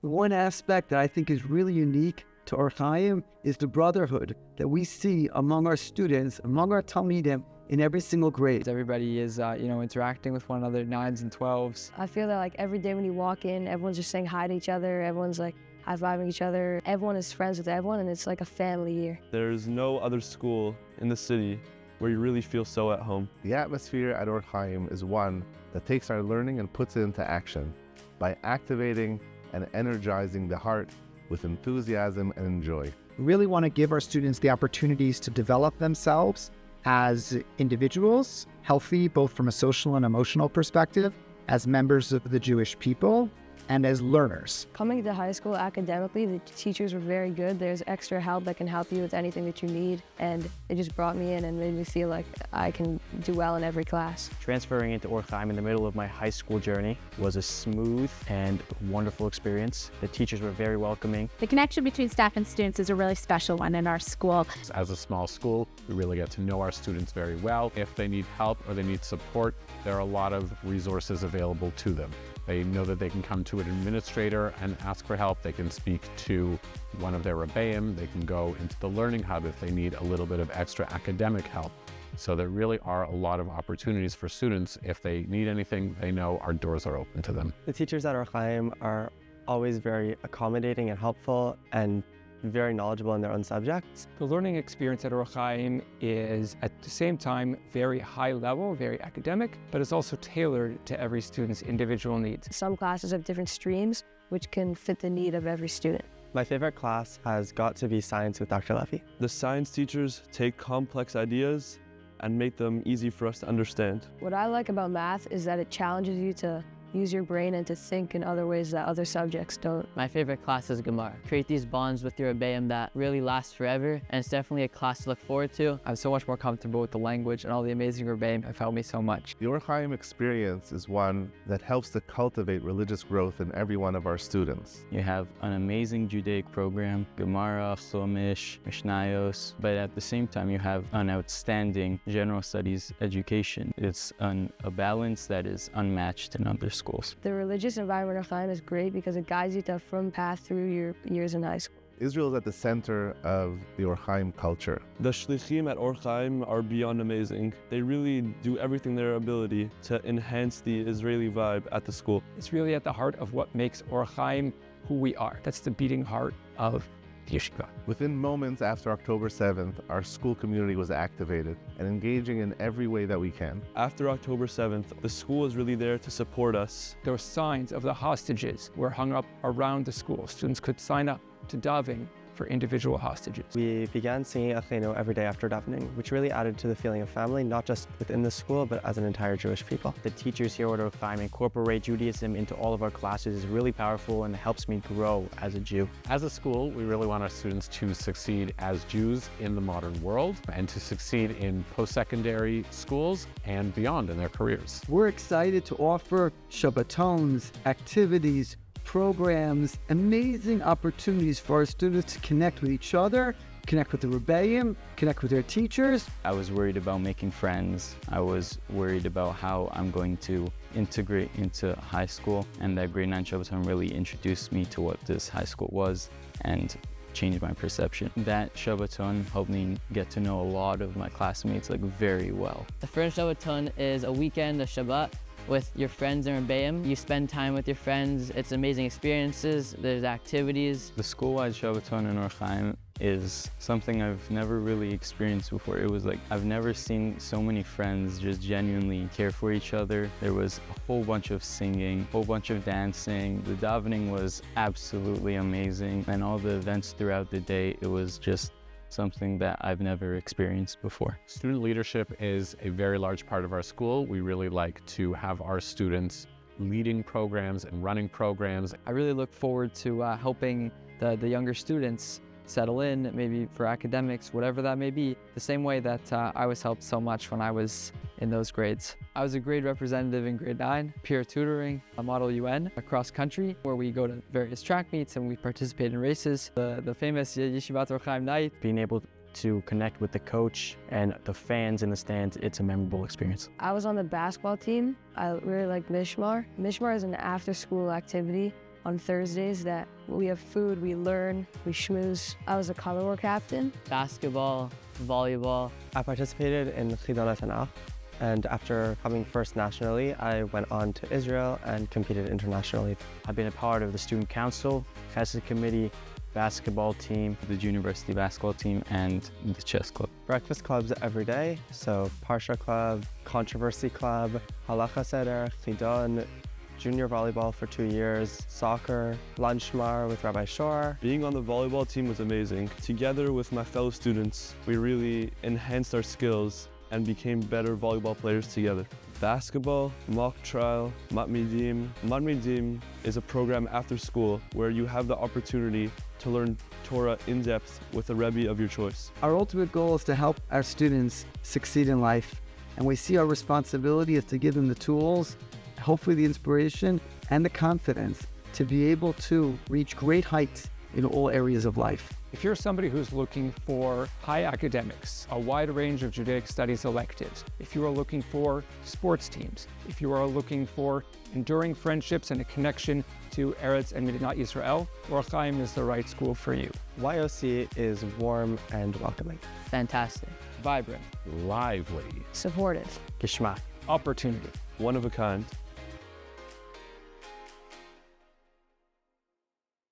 One aspect that I think is really unique to Or Chaim is the brotherhood that we see among our students, among our Talmidim, in every single grade. Everybody is, interacting with one another, 9s and 12s. I feel that like every day when you walk in, everyone's just saying hi to each other. Everyone's like high-fiving each other. Everyone is friends with everyone, and it's like a family here. There's no other school in the city where you really feel so at home. The atmosphere at Or Chaim is one that takes our learning and puts it into action by activating and energizing the heart with enthusiasm and joy. We really want to give our students the opportunities to develop themselves as individuals, healthy both from a social and emotional perspective, as members of the Jewish people, and as learners. Coming to high school academically, the teachers were very good. There's extra help that can help you with anything that you need, and it just brought me in and made me feel like I can do well in every class. Transferring into Or Chaim in the middle of my high school journey was a smooth and wonderful experience. The teachers were very welcoming. The connection between staff and students is a really special one in our school. As a small school, we really get to know our students very well. If they need help or they need support, there are a lot of resources available to them. They know that they can come to an administrator and ask for help. They can speak to one of their rebbeim. They can go into the learning hub if they need a little bit of extra academic help. So there really are a lot of opportunities for students. If they need anything, they know our doors are open to them. The teachers at Or Chaim are always very accommodating and helpful and very knowledgeable in their own subjects. The learning experience at Or Chaim is at the same time very high level, very academic, but it's also tailored to every student's individual needs. Some classes have different streams, which can fit the need of every student. My favorite class has got to be science with Dr. Levy. The science teachers take complex ideas and make them easy for us to understand. What I like about math is that it challenges you to use your brain and to think in other ways that other subjects don't. My favorite class is Gemara. Create these bonds with your rebbeim that really last forever, and it's definitely a class to look forward to. I'm so much more comfortable with the language, and all the amazing rebbeim have helped me so much. The Or Chaim experience is one that helps to cultivate religious growth in every one of our students. You have an amazing Judaic program, Gemara, Chumash, Mishnayos, but at the same time you have an outstanding general studies education. It's a balance that is unmatched in other schools. The religious environment of Chaim is great because it guides you to a firm path through your years in high school. Israel is at the center of the Or Chaim culture. The shlichim at Or Chaim are beyond amazing. They really do everything in their ability to enhance the Israeli vibe at the school. It's really at the heart of what makes Or Chaim who we are. That's the beating heart of Yeshivat. Within moments after October 7th, our school community was activated and engaging in every way that we can. After October 7th, the school is really there to support us. Those signs of the hostages were hung up around the school. Students could sign up to davening for individual hostages. We began singing Achenu every day after davening, which really added to the feeling of family, not just within the school, but as an entire Jewish people. The teachers here at Or Chaim incorporate Judaism into all of our classes is really powerful and helps me grow as a Jew. As a school, we really want our students to succeed as Jews in the modern world and to succeed in post-secondary schools and beyond in their careers. We're excited to offer Shabbatons, activities, programs, amazing opportunities for our students to connect with each other, connect with the rebbeim, connect with their teachers. I was worried about making friends. I was worried about how I'm going to integrate into high school, and that grade 9 Shabbaton really introduced me to what this high school was and changed my perception. That Shabbaton helped me get to know a lot of my classmates very well. The first Shabbaton is a weekend of Shabbat with your friends and rebbeim. You spend time with your friends. It's amazing experiences. There's activities. The school-wide Shabbaton in Or Chaim is something I've never really experienced before. It was I've never seen so many friends just genuinely care for each other. There was a whole bunch of singing, a whole bunch of dancing. The davening was absolutely amazing, and all the events throughout the day, it was just something that I've never experienced before. Student leadership is a very large part of our school. We really like to have our students leading programs and running programs. I really look forward to helping the younger students settle in, maybe for academics, whatever that may be, the same way that I was helped so much when I was in those grades. I was a grade representative in grade 9, peer tutoring, a Model UN across country, where we go to various track meets and we participate in races. The famous Yeshivat Or Chaim night. Being able to connect with the coach and the fans in the stands, it's a memorable experience. I was on the basketball team. I really like Mishmar. Mishmar is an after-school activity on Thursdays that we have food, we learn, we schmooze. I was a color war captain. Basketball, volleyball. I participated in Chidon Tanakh, and after coming first nationally, I went on to Israel and competed internationally. I've been a part of the student council, chesed committee, basketball team, the university basketball team, and the chess club. Breakfast clubs every day, so Parsha Club, Controversy Club, Halacha Seder, Chidon, junior volleyball for 2 years, soccer, lunch mar with Rabbi Shor. Being on the volleyball team was amazing. Together with my fellow students, we really enhanced our skills and became better volleyball players together. Basketball, mock trial, Matmidim. Matmidim is a program after school where you have the opportunity to learn Torah in depth with a Rebbe of your choice. Our ultimate goal is to help our students succeed in life, and we see our responsibility is to give them the tools, hopefully the inspiration and the confidence to be able to reach great heights in all areas of life. If you're somebody who's looking for high academics, a wide range of Judaic studies electives, if you are looking for sports teams, if you are looking for enduring friendships and a connection to Eretz and Medinat Yisrael, Or Chaim is the right school for you. YOC is warm and welcoming. Fantastic. Vibrant, lively, Supportive. Geschmack. opportunity. One of a kind.